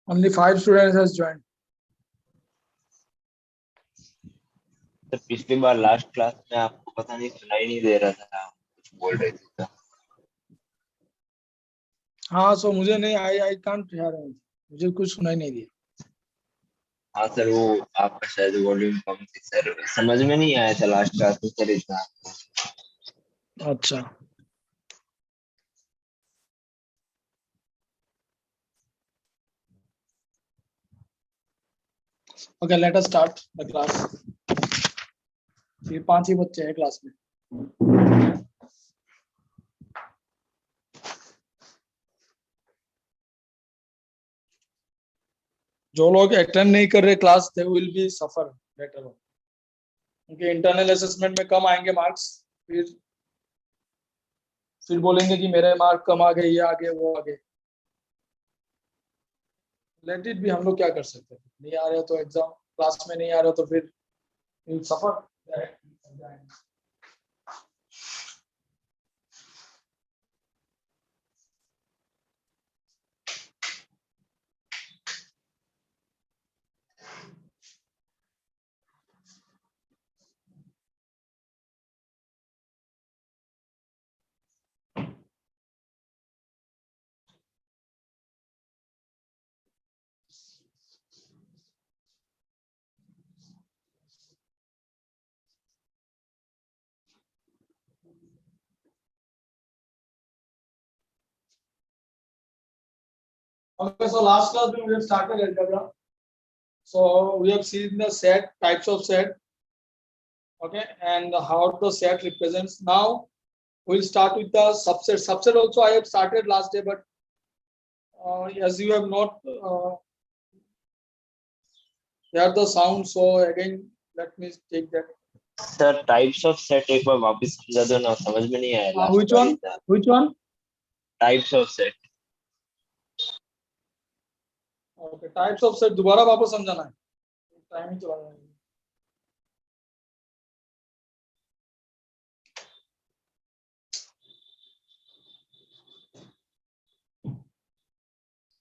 Only 5 students has joined. तो पिछली बार last class में आपको पता नहीं सुनाई नहीं दे रहा था, कुछ बोल रहे थे तो। हाँ, सो मुझे नहीं, आई कांट हियर, मुझे कुछ सुनाई नहीं दिया। हाँ सर, वो आपका शायद वॉल्यूम कम थी सर, समझ में नहीं आया था लास्ट क्लास में सर इतना। अच्छा, okay, let us start the class. ये 5 ही बच्चे हैं क्लास में। जो लोग अटेंड नहीं कर रहे class, they will be suffer later on, क्योंकि इंटरनल असेसमेंट में कम आएंगे मार्क्स। फिर बोलेंगे कि मेरे मार्क कम आ गए, ये आ गए, वो आ गए। लेट इट भी, हम लोग क्या कर सकते हैं? नहीं आ रहे तो एग्जाम, क्लास में नहीं आ रहे तो फिर सफर। Okay, so last class we have started algebra. So we have seen the set, types of set, okay, and how the set represents. Now we'll start with the subset. Subset also I have started last day, but as you have not heard the sound, so again let me take that. Sir types of set एक बार वापस समझा दो ना, समझ में नहीं आया। Which one? Which one? Types of set. Okay, types of set दोबारा वापस समझाना है, टाइम ही चला जाएगा।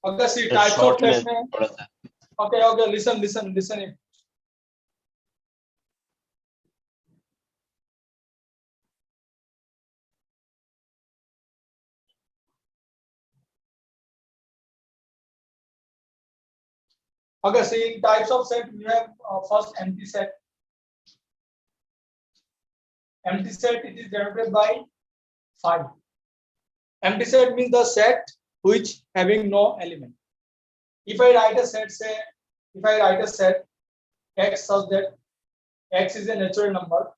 Okay, see types of set में थोड़ा सा। okay, listen it. Okay, see in types of set we have first empty set. Empty set, it is denoted by 5. Empty set means the set which having no element. If I write a set, say if I write a set x such that x is a natural number,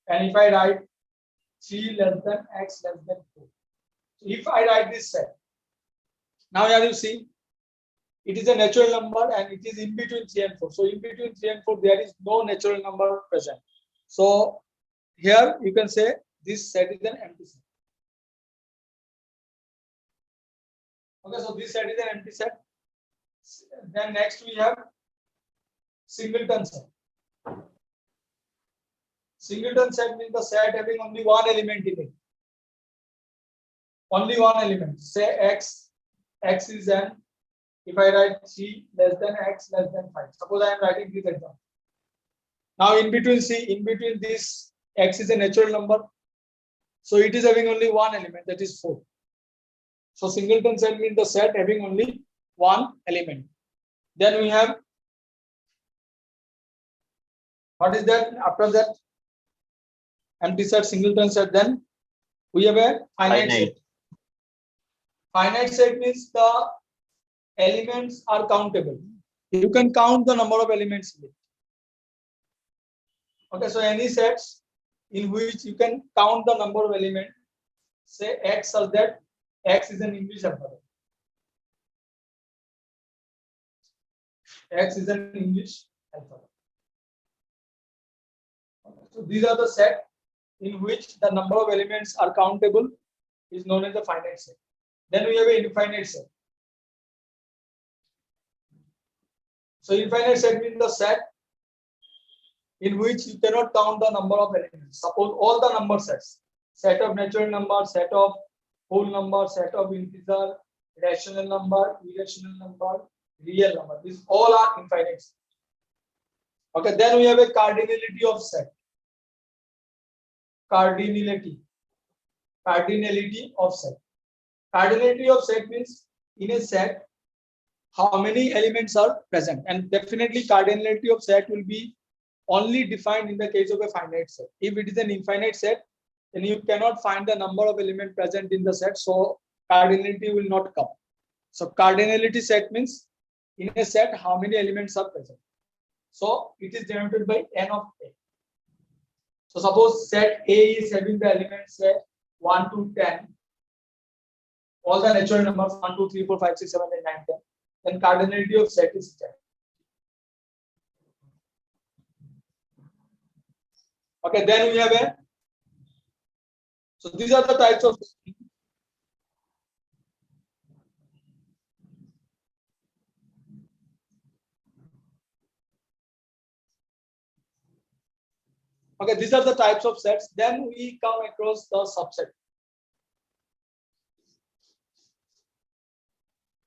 and if I write 3 less than x less than 4. So if I write this set, now here you see it is a natural number and it is in between 3 and 4. So in between 3 and 4 there is no natural number present. So here you can say this set is an empty set. Okay, so this set is an empty set. Then next we have singleton set. Singleton set means the set having only one element in it. Only one element. Say x is n. If I write 3 less than x less than 5. Suppose I am writing this example. Now in between this x is a natural number. So it is having only one element, that is 4. So singleton set means the set having only one element. Then we have, what is that after that? Empty set, singleton set. Then we have a finite set. Finite set means the elements are countable. You can count the number of elements in it. Okay, so any sets in which you can count the number of elements, say x such that x is an English alphabet. X is an English alphabet. Okay, so these are the set in which the number of elements are countable, is known as the finite set. Then we have an infinite set. So infinite set means the set in which you cannot count the number of elements. Suppose all the number sets, set of natural number, set of whole number, set of integer, rational number, irrational number, real number. These all are infinite. Okay, then we have a cardinality of set. Cardinality of set. Cardinality of set means in a set how many elements are present, and definitely cardinality of set will be only defined in the case of a finite set. If it is an infinite set, then you cannot find the number of elements present in the set, so cardinality will not come. So cardinality set means in a set how many elements are present. So it is denoted by n of a. So suppose set A is having the elements say 1 to 10, all the natural numbers 1, 2, 3, 4, 5, 6, 7, 8, 9, 10. Then cardinality of set is 10. Okay, then we have a. So these are the types of. Okay, these are the types of sets. Then we come across the subset.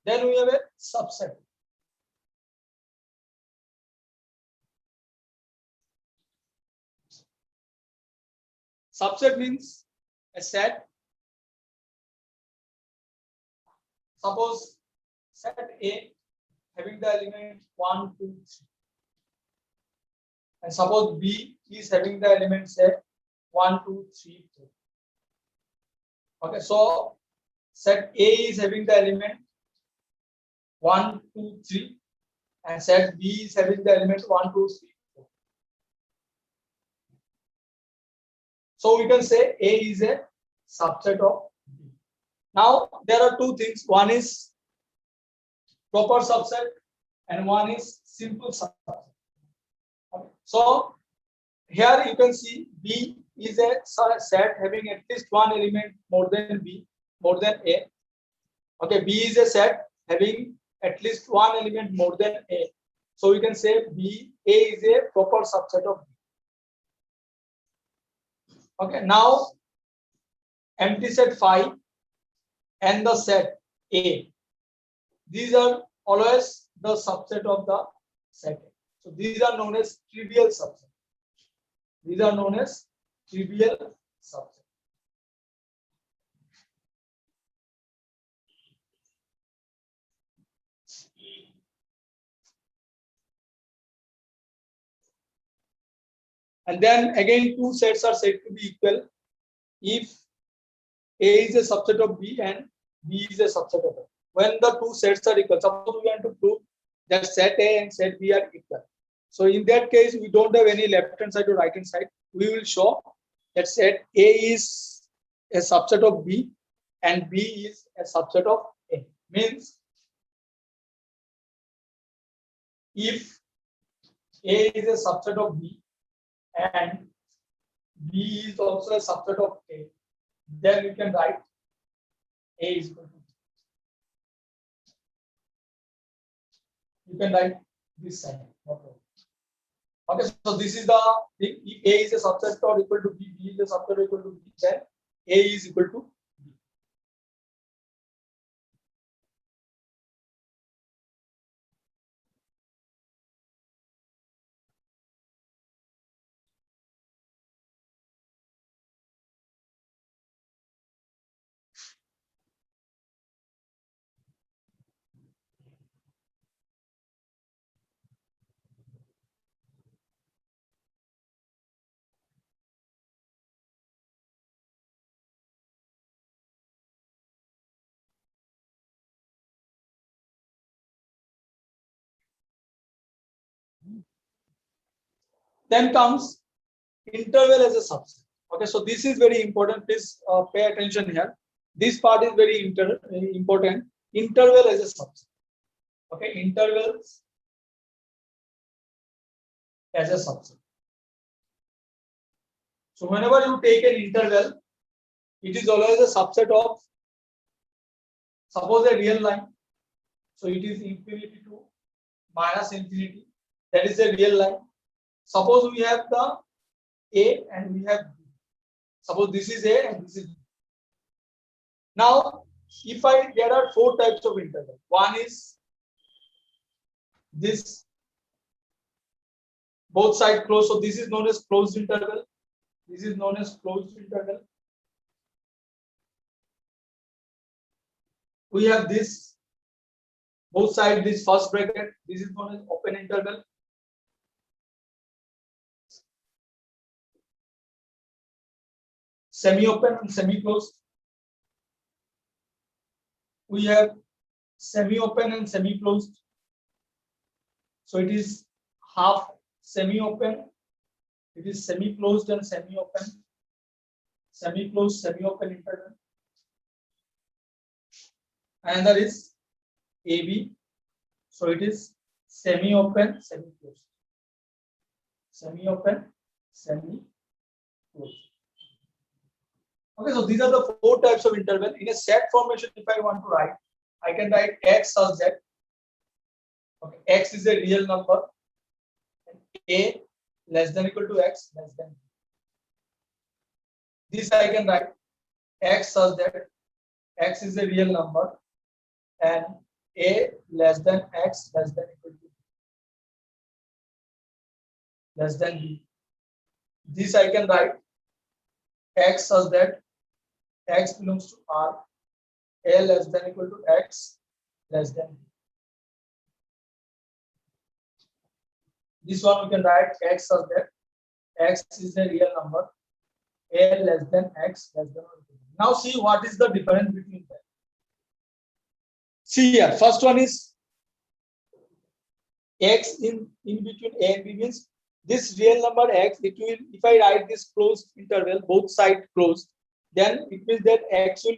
Then we have a subset. Subset means a set. Suppose set A having the element 1, 2, 3. And suppose B is having the element say 1, 2, 3, 4. Okay, so set A is having the element 1, 2, 3, and set B is having the element 1, 2, 3, 4. So we can say A is a subset of B. Now there are two things. One is proper subset and one is simple subset. Okay. So here you can see B is a set having at least one element more than B, more than A. Okay, B is a set having at least one element more than A. So we can say A is a proper subset of B. Okay, now empty set phi and the set A. These are always the subset of the set A. So these are known as trivial subset. These are known as trivial subset. And then again, two sets are said to be equal if A is a subset of B and B is a subset of A. When the two sets are equal, suppose we want to prove that set A and set B are equal. So in that case, we don't have any left hand side or right hand side. We will show that set A is a subset of B and B is a subset of A. Means if A is a subset of B and B is also a subset of A, then we can write A is equal to B. You can write this sign. Okay, so this is the if A is a subset or equal to B, B is a subset or equal to B, then A is equal to B. Then comes interval as a subset. Okay, so this is very important. Please pay attention here. This part is very important. Interval as a subset. Okay, intervals as a subset. So whenever you take an interval, it is always a subset of, suppose a real line. So it is infinity to minus infinity. That is a real line. Suppose we have the A and we have B. Suppose this is A and this is B. Now, there are four types of interval. One is this both side closed, so this is known as closed interval. This is known as closed interval. We have this both side, this first bracket, this is known as open interval. Semi-open and semi-closed. We have semi-open and semi-closed. So it is half semi-open, it is semi-closed and semi-open, semi-closed, semi-open interval. Another is AB, so it is semi-open, semi-closed, semi-open, semi-closed. Okay, so these are the four types of interval. In a set formation, if I want to write, I can write X such that, okay, X is a real number, and A less than equal to X less than B. This I can write X such that X is a real number and A less than X less than equal to less than B. This I can write X such that X belongs to R, A less than equal to X less than B. This one we can write X such that X is a real number, A less than X less than or equal to B. Now see what is the difference between them. See here, first one is X in between A and B means this real number X, it will, if I write this closed interval, both sides closed, then it means that X will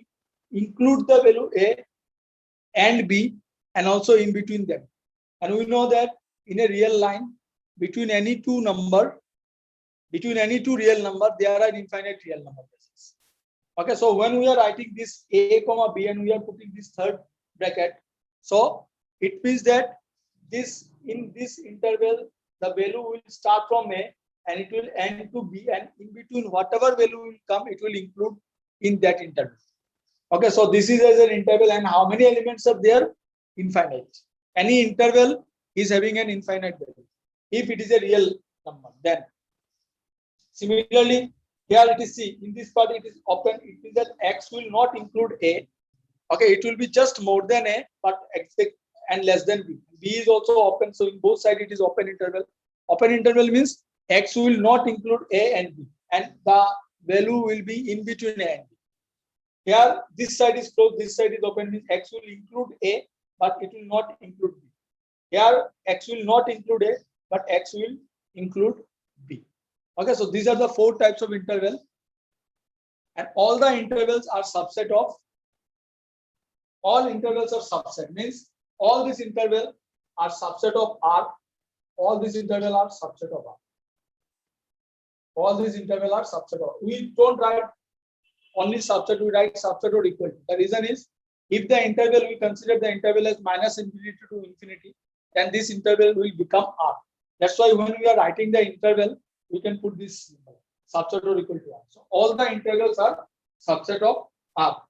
include the value A and B and also in between them. And we know that in a real line, between any two real number, there are infinite real number bases. Okay, so when we are writing this A comma B and we are putting this third bracket, so it means that this in this interval the value will start from A and it will end to B, and in between whatever value will come, it will include in that interval. Okay, so this is as an interval, and how many elements are there? Infinite. Any interval is having an infinite value if it is a real number. Then similarly here it is, see, in this part it is open, it means that X will not include A. Okay, it will be just more than A but expect and less than B. B is also open, so in both sides it is open interval. Open interval means X will not include A and B, and the value will be in between A and B. Here this side is closed, this side is open, means X will include A but it will not include B. Here X will not include A but X will include B. Okay, so these are the four types of interval, and all the intervals are subset of, all intervals are subset, means all these interval are subset of R, all these interval are subset of R. All these interval are subset of. We don't write only subset, we write subset or equal to. The reason is, if the interval, we consider the interval as minus infinity to infinity, then this interval will become R. That's why when we are writing the interval, we can put this symbol, subset or equal to R. So all the intervals are subset of R.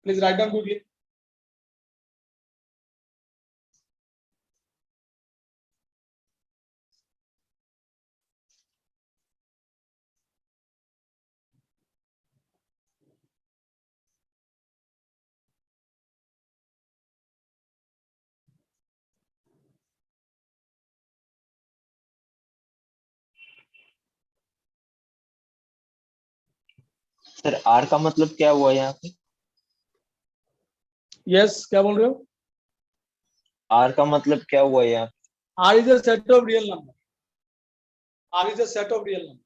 Please write down quickly. Sir R का मतलब क्या हुआ यहाँ पे? Yes, क्या बोल रहे हो? आर का मतलब क्या हुआ यहाँ पे? R is a set of real number. R is a set of real number.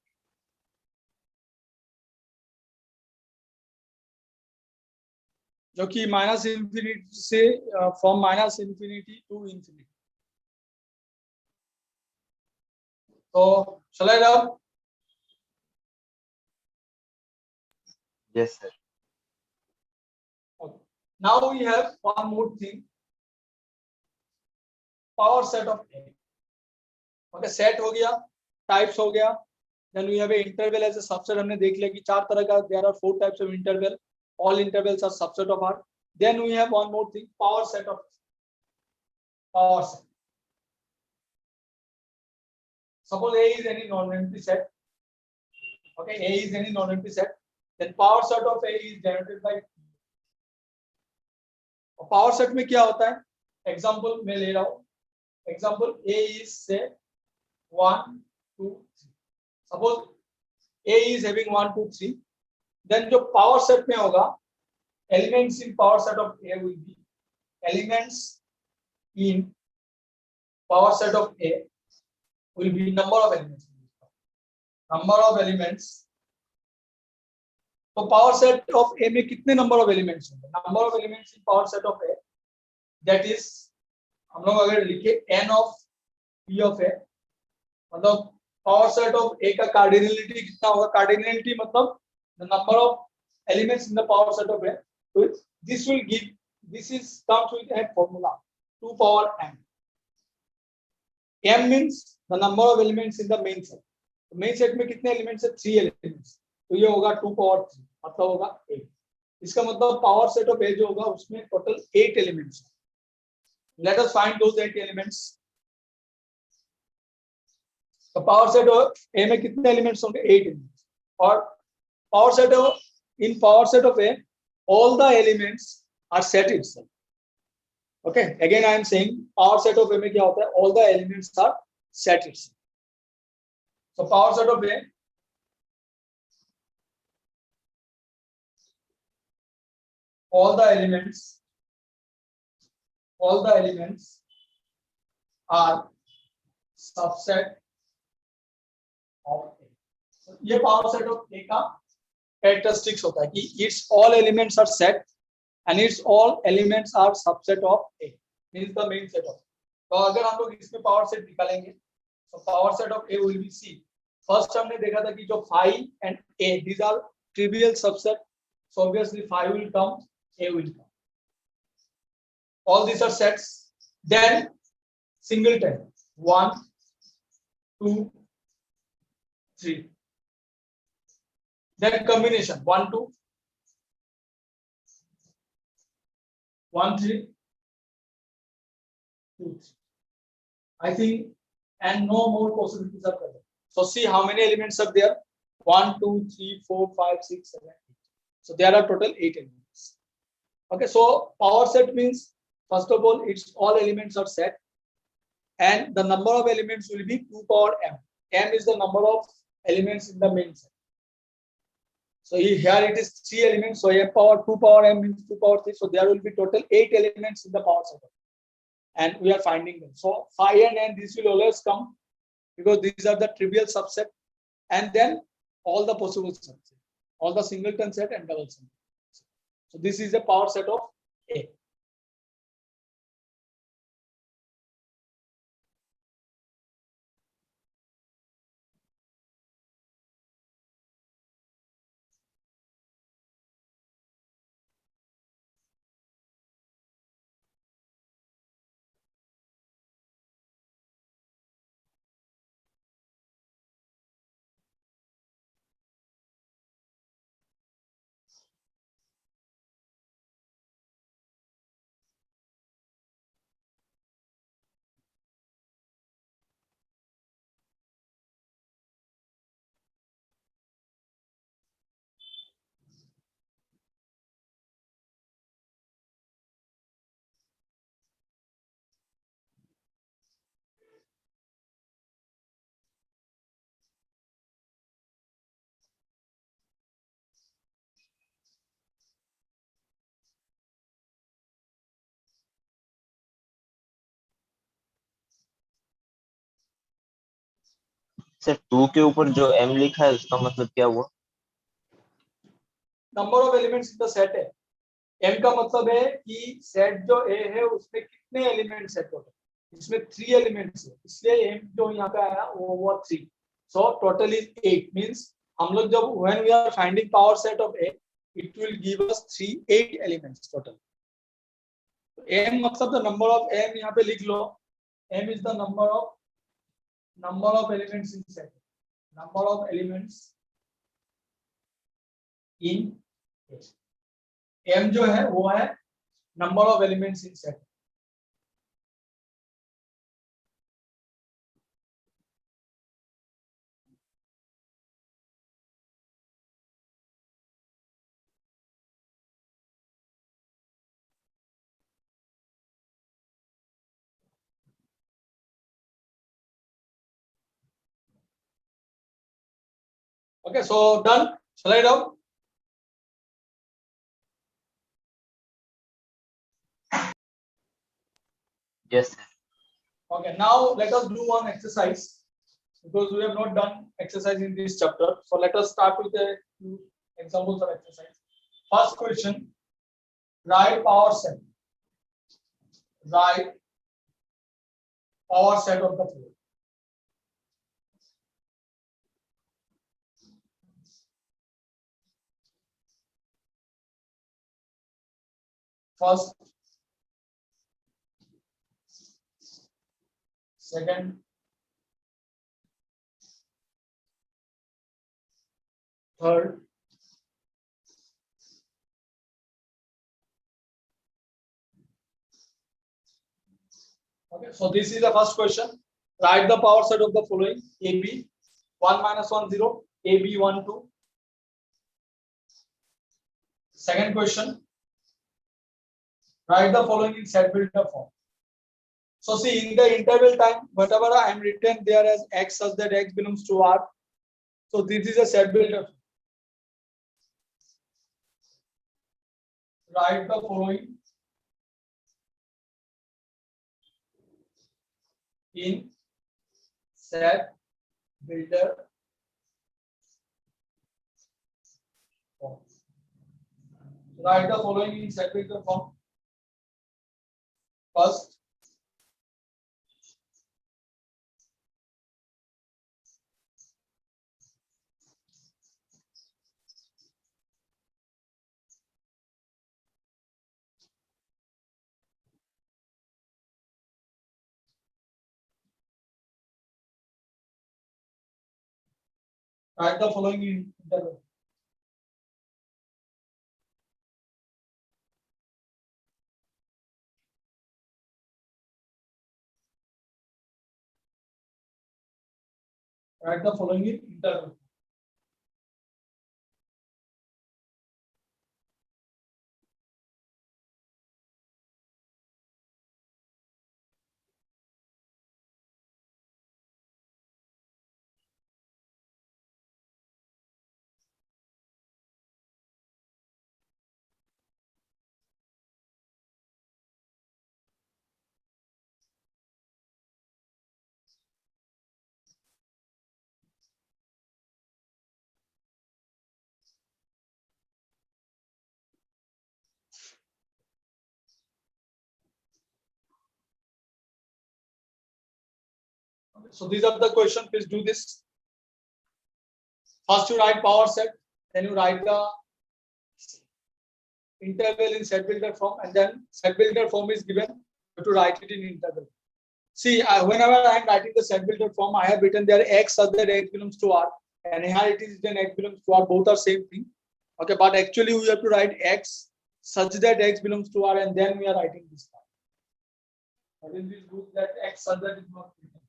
जो कि माइनस इंफिनिटी से from minus infinity to infinity. So shall I rub? Yes, sir. Okay. Now we have one more thing. Power set of A. Okay, set हो गया, types हो गया. Then we have a interval as a subset. हमने देख लिया कि चार तरह का, there are 4 types of interval. All intervals are subset of R. Then we have one more thing, power set of power set. Suppose A is any non-empty set. Okay, A is any non-empty set. Then power set of A is generated by power set में क्या होता है? Example मैं ले रहा हूँ. Example A is say 1, 2, 3. Suppose A is having 1, 2, 3. Then जो power set में होगा, elements in power set of A will be elements in power set of A will be number of elements. Number of elements. तो power set of A में कितने number of elements होंगे? Number of elements in power set of A, that is हम लोग अगर लिखे n of p of A, मतलब power set of A का cardinality कितना होगा? Cardinality मतलब the number of elements in the power set of A. So this will give, this is comes with a formula 2 power m. M means the number of elements in the main set. तो main set में कितने elements है? 3 elements. तो ये होगा 2 power 3, मतलब होगा 8. इसका मतलब power set of A जो होगा उसमें total 8 elements. Let us find those 8 elements. तो power set of A में कितने elements होंगे? 8 elements. और power set of, in power set of A, all the elements are set itself. Okay, again I am saying power set of A में क्या होता है? All the elements are set itself. So power set of A, all the elements are subset of A. So ये power set of A का characteristics होता है कि its all elements are set and its all elements are subset of A, means the main set of. तो अगर हम लोग इसमें power set निकालेंगे, so power set of A will be C. First हमने देखा था कि जो phi and A, these are trivial subset, so obviously phi will come, A will come. All these are sets. Then singleton 1, 2, 3. Then combination 1, 2, 1, 3, 2, 3. I think, and no more possibilities are present. So see how many elements are there? 1, 2, 3, 4, 5, 6, 7, 8. So there are total 8 elements. Okay, so power set means first of all its all elements are set and the number of elements will be 2 power m. M is the number of elements in the main set. So here it is 3 elements, so m power 2 power m means 2 power 3, so there will be total 8 elements in the power set and we are finding them. So phi and n, this will always come because these are the trivial subset, and then all the possible subset, all the singleton set and double set. So this is the power set of A. Sir 2 के ऊपर जो m लिखा है उसका मतलब क्या हुआ? Number of elements in the set है. m का मतलब है कि सेट जो A है उसमें कितने एलिमेंट सेट होते हैं. इसमें 3 एलिमेंट्स है, इसलिए m जो यहाँ पे आया वो हुआ 3. So total is 8. मींस हम लोग जब when we are finding power set of A, it will give us 8 elements total. m मतलब द नंबर ऑफ m, यहाँ पे लिख लो, m is the number of elements in set. Number of elements in set. m जो है वो है number of elements in set. Okay, so done. Shall I down? Yes, sir. Okay, now let us do one exercise because we have not done exercise in this chapter. So let us start with a few examples of exercise. First question: write power set. Write power set of the fluid. First, second, third, okay, so this is the first question. Write the power set of the following: AB 1 minus 1 0, AB 1 2. Second question: write the following in set builder form. So see, in the interval time, whatever I am written there as x such that x belongs to R. So this is a set builder. Write the following in set builder form. Write the following in set builder form. First, write the following in interval. Write the following in interval. Okay, so these are the questions. Please do this. First, you write power set, then you write the interval in set builder form, and then set builder form is given. You have to write it in interval. See, whenever I am writing the set builder form, I have written there x such that x belongs to R, and here it is then x belongs to R. Both are same thing. Okay, but actually we have to write x such that x belongs to R, and then we are writing this part. But in this group, that x such that is not written.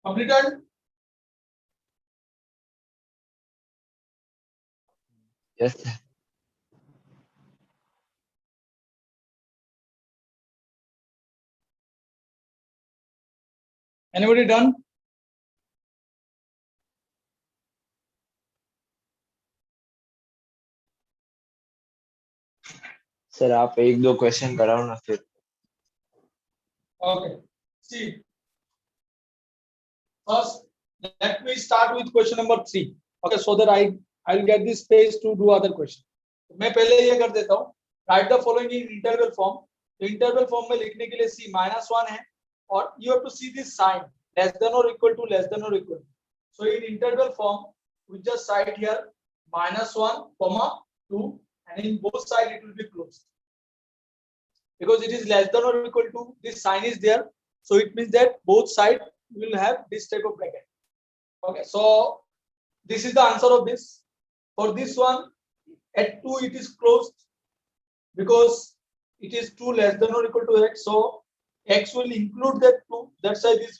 Completed? Yes, sir. Anybody done? Sir आप एक दो question कराओ ना फिर. Okay. See, first, let me start with question number 3. Okay, so that I'll get this space to do other question. मैं पहले ये कर देता हूँ. Write the following in interval form. तो interval form में लिखने के लिए c -1 है और you have to see this sign less than or equal to less than or equal to. So in interval form, we just write here -1, 2, and in both sides it will be closed. Because it is less than or equal to, this sign is there, so it means that both sides will have this type of bracket. Okay, so this is the answer of this. For this one, at 2 it is closed because it is 2 less than or equal to x, so x will include that 2. That's why this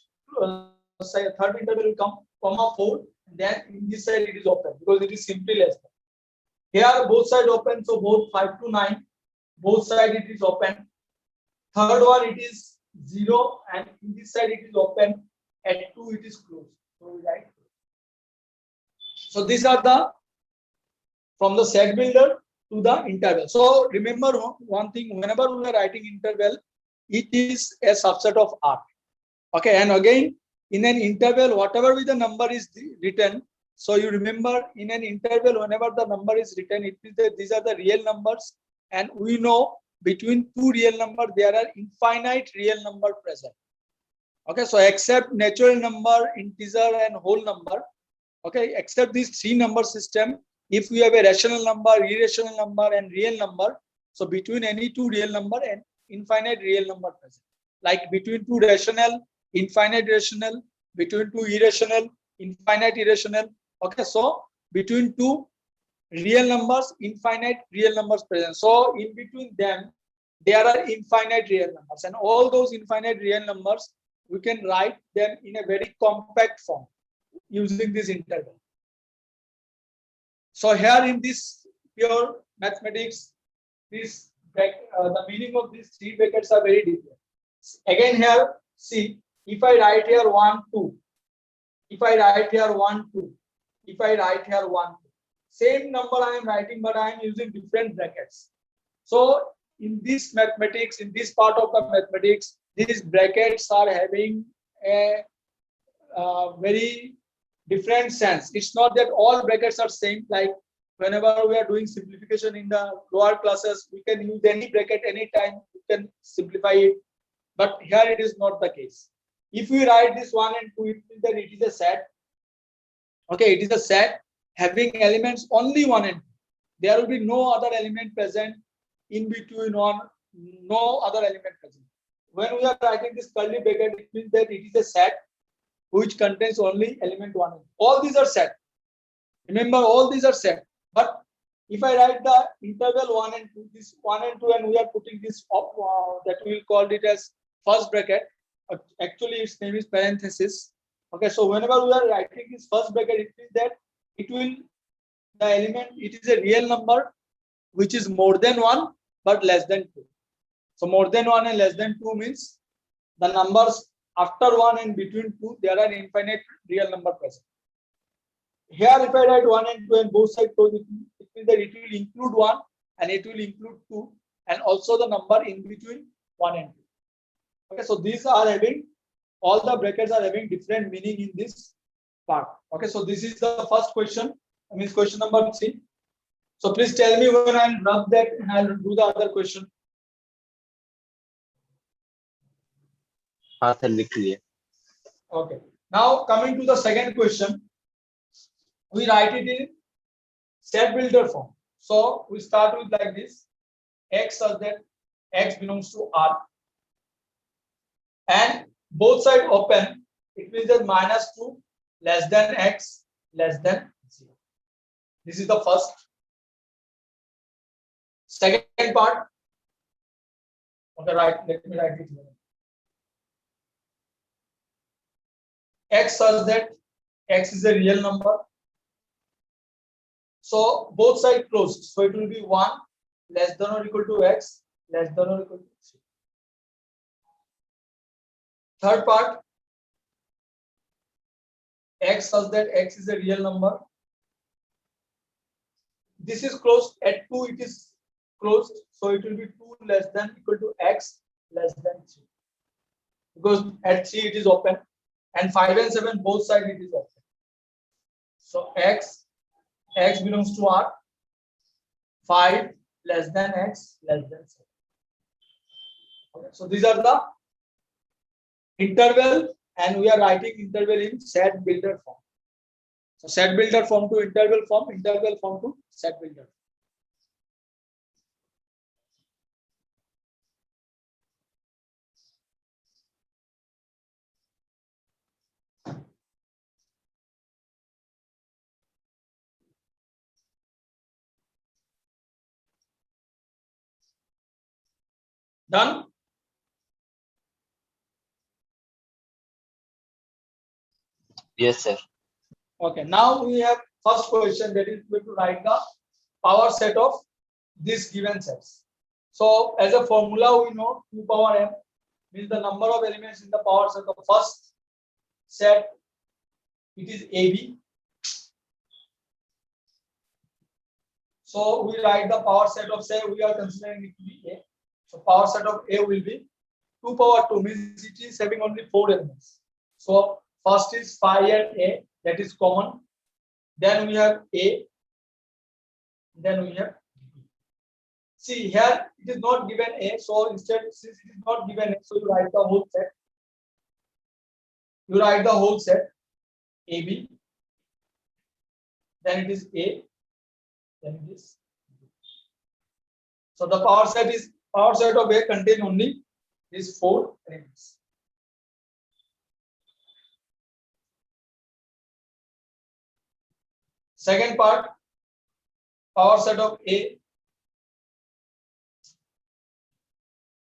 third interval will come, 4, and then in this side it is open because it is simply less than. Here both sides open, so both 5 to 9, both sides it is open. Third one it is 0, and in this side it is open. At 2 it is closed. So we write. So these are the from the set builder to the interval. So remember one thing: whenever we are writing interval, it is a subset of R. Okay, and again in an interval, whatever with the number is written. So you remember in an interval, whenever the number is written, it means that these are the real numbers, and we know between two real numbers there are infinite real number present. Okay, so except natural number, integer, and whole number. Okay, except these three number system, if we have a rational number, irrational number, and real number, so between any two real number and infinite real number present. Like between two rational, infinite rational, between two irrational, infinite irrational. Okay, so between two real numbers, infinite real numbers present. So in between them, there are infinite real numbers, and all those infinite real numbers, we can write them in a very compact form using this interval. So here in this pure mathematics, this the meaning of these three brackets are very different. Again here, see, if I write here 1, 2, if I write here 1, 2, if I write here 1, 2, same number I am writing, but I am using different brackets. So in this mathematics, in this part of the mathematics, these brackets are having a very different sense. It's not that all brackets are same. Like whenever we are doing simplification in the lower classes, we can use any bracket anytime. We can simplify it. But here it is not the case. If we write this 1 and 2, it means that it is a set. Okay, it is a set having elements only 1 and 2. There will be no other element present in between 1 no other element present. When we are writing this curly bracket, it means that it is a set which contains only element 1 and 2. All these are set. Remember, all these are set. But if I write the interval 1 and 2, this 1 and 2, and we are putting this up, that we will call it as first bracket. Actually, its name is parenthesis. Okay, so whenever we are writing this first bracket, it means that it will, the element, it is a real number which is more than 1 but less than 2. So more than 1 and less than 2 means the numbers after 1 and between 2, there are infinite real number present. Here, if I write 1 and 2 and both sides close, it means that it will include 1 and it will include 2 and also the number in between 1 and 2. Okay, so these are having, all the brackets are having different meaning in this part. Okay, so this is the first question, I mean question number 3. So please tell me when I'll rub that and I'll do the other question. हाँ sir लिख लिए. Okay, now coming to the second question, we write it in set builder form. So we start with like this: x such that x belongs to R, and both sides open. It means that -2 less than x less than 0. This is the first. Second part. Okay, right. Let me write it here. X such that x is a real number. So both sides closed. So it will be 1 less than or equal to x less than or equal to 3. Third part, x such that x is a real number. This is closed. At 2 it is closed. So it will be 2 less than equal to x less than 3. Because at 3 it is open. And 5 and 7 both sides it is open. So x belongs to R. 5 less than x less than 7. Okay, so these are the interval, and we are writing interval in set builder form. So set builder form to interval form to set builder. Done? Yes sir. Okay, now we have first question, that is going to write the power set of these given sets. So as a formula we know 2 power m means the number of elements in the power set of first set, it is AB. So we write the power set of, say we are considering it to be A. So power set of A will be 2 power 2 means it is having only 4 elements. So first is phi and A, that is common. Then we have A. Then we have B. See here it is not given A, so instead since it is not given A, so you write the whole set. You write the whole set AB. Then it is A. Then it is B. So the power set of A contain only these 4 elements. Second part, power set of A.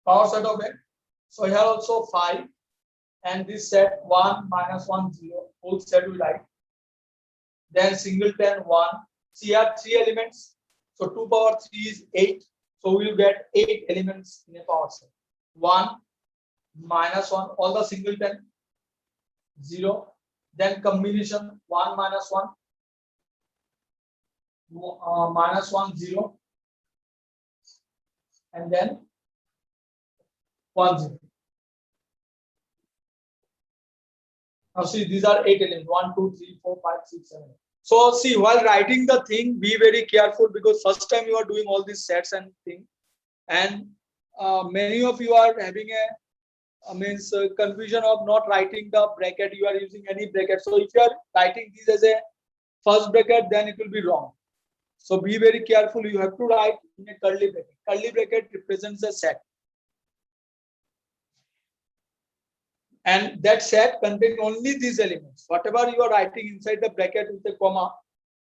Power set of A. So here also 5, and this set 1 minus 1 0. Whole set we write. Then singleton 1. See here 3 elements. So 2 power 3 is 8. So we will get 8 elements in a power set. 1 minus 1, all the singleton 0. Then combination 1 minus 1. Minus 1 0, and then 1 0. Now see, these are 8 elements: 1 2 3 4 5 6 7. So see, while writing the thing, be very careful, because first time you are doing all these sets and thing, and many of you are having a confusion of not writing the bracket. You are using any bracket. So if you are writing this as a first bracket, then it will be wrong. So be very careful. You have to write in a curly bracket. Curly bracket represents a set. and that set contain only these elements. Whatever you are writing inside the bracket with a comma,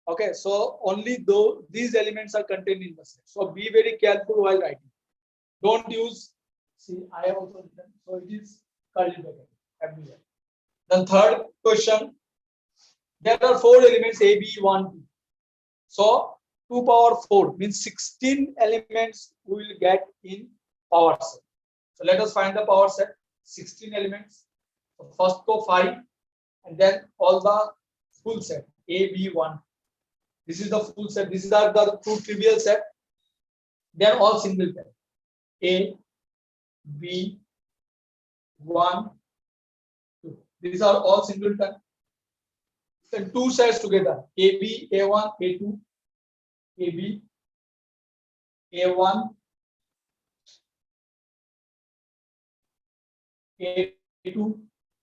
okay, so only though these elements are contained in the set. So be very careful while writing. Don't use, see, I have also written, so it is curly bracket everywhere. The third question, there are 4 elements A, B, 1, 2. So 2 power 4 means 16 elements we will get in power set. So let us find the power set. 16 elements. So first go 5 and then all the full set A, B, 1. This is the full set. These are the 2 trivial set. Then all singleton. A, B, 1, 2. These are all singleton. Then 2 sets together. AB, A1, A2, AB, A1, A2.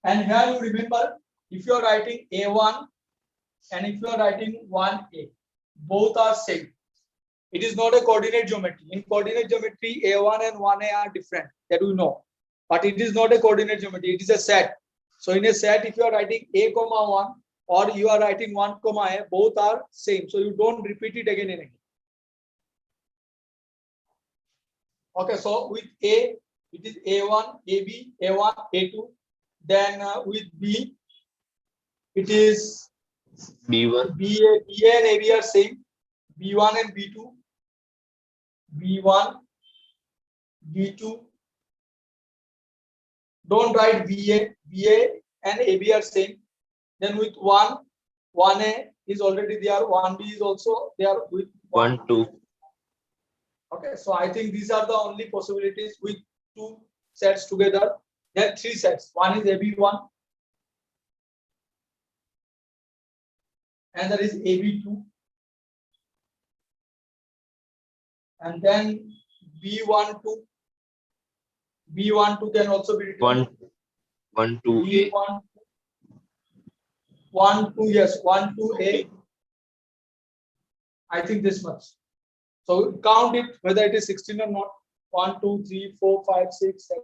And here you remember, if you are writing A1 and if you are writing 1A, both are same. It is not a coordinate geometry. In coordinate geometry, A1 and 1A are different, that we know. But it is not a coordinate geometry, it is a set. So in a set, if you are writing A, 1 or you are writing 1, A, both are same. So you don't repeat it again and again. Okay, so with A, it is A1, AB, A1, A2. Then with B, it is B1, BA and AB are same. B1 and B2, B1, B2. Don't write BA and AB are same. Then with 1A is already there, 1B is also there with 1, 2. Okay, so I think these are the only possibilities with 2 sets together. Then 3 sets. One is AB1 and there is AB2. And then B12. B12 can also be written. 1, 2, A. B1, 1, 2, yes, 1, 2, A. I think this much. So count it whether it is 16 or not. 1, 2, 3, 4, 5, 6, 7,